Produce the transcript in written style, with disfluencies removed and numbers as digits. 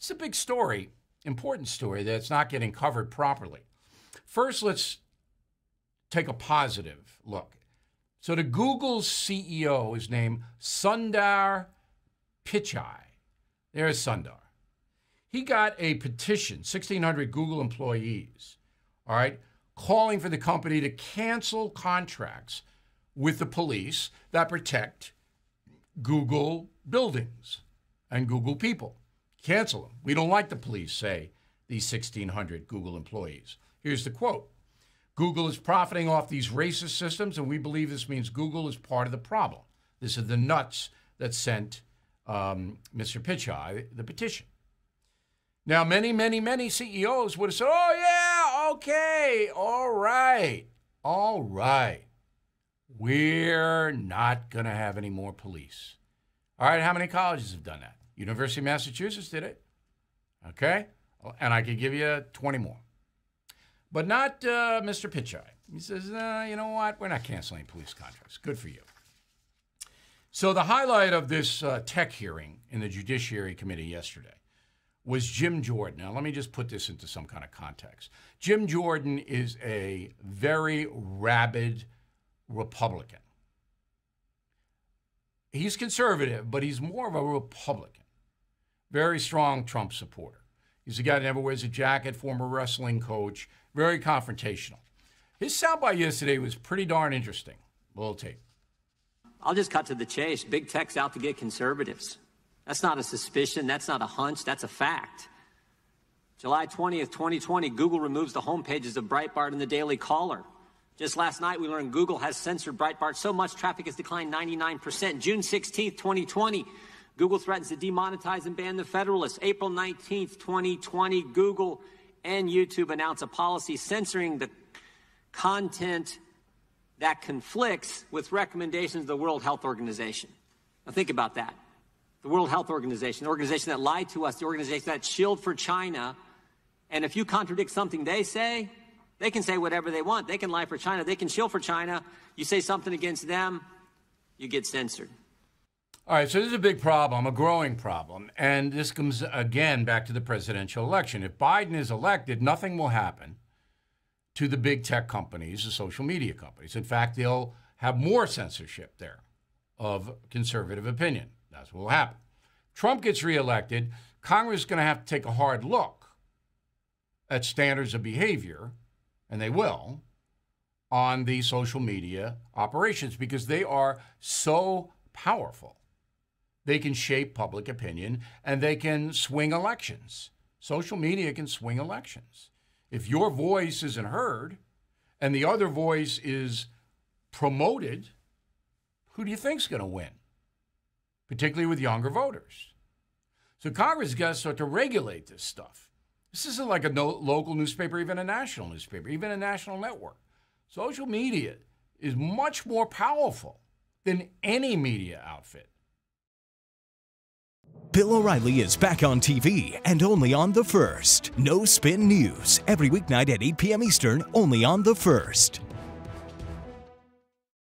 It's a big story, important story that's not getting covered properly. First, let's take a positive look. So the Google's CEO is named Sundar Pichai. There's Sundar. He got a petition, 1,600 Google employees, all right, calling for the company to cancel contracts with the police that protect Google buildings and Google people. Cancel them. We don't like the police, say these 1,600 Google employees. Here's the quote. Google is profiting off these racist systems, and we believe this means Google is part of the problem. This is the nuts that sent Mr. Pichai the petition. Now, many CEOs would have said, oh, yeah, okay, all right. We're not going to have any more police. All right, how many colleges have done that? University of Massachusetts did it. Okay? And I could give you 20 more. But not Mr. Pichai. He says, you know what? We're not canceling police contracts. Good for you. So the highlight of this tech hearing in the Judiciary Committee yesterday was Jim Jordan. Now, let me just put this into some kind of context. Jim Jordan is a very rabid Republican. He's conservative, but he's more of a Republican. Very strong Trump supporter. He's a guy that never wears a jacket, former wrestling coach, very confrontational. His soundbite yesterday was pretty darn interesting. A little tape. I'll just cut to the chase. Big tech's out to get conservatives. That's not a suspicion. That's not a hunch. That's a fact. July 20th, 2020, Google removes the homepages of Breitbart and the Daily Caller. Just last night, we learned Google has censored Breitbart so much traffic has declined 99%. June 16th, 2020, Google threatens to demonetize and ban the Federalist. April 19th, 2020, Google and YouTube announce a policy censoring the content that conflicts with recommendations of the World Health Organization. Now think about that. The World Health Organization, the organization that lied to us, the organization that shilled for China. And if you contradict something they say, they can say whatever they want. They can lie for China. They can shill for China. You say something against them, you get censored. All right, so this is a big problem, a growing problem. And this comes, again, back to the presidential election. If Biden is elected, nothing will happen to the big tech companies, the social media companies. In fact, they'll have more censorship there of conservative opinion. That's what will happen. Trump gets reelected, Congress is going to have to take a hard look at standards of behavior, and they will, on the social media operations because they are so powerful. They can shape public opinion, and they can swing elections. Social media can swing elections. If your voice isn't heard and the other voice is promoted, who do you think's going to win? Particularly with younger voters. So Congress has got to start to regulate this stuff. This isn't like a local newspaper, even a national newspaper, even a national network. Social media is much more powerful than any media outfit. Bill O'Reilly is back on TV and only on The First. No Spin News, every weeknight at 8 p.m. Eastern, only on The First.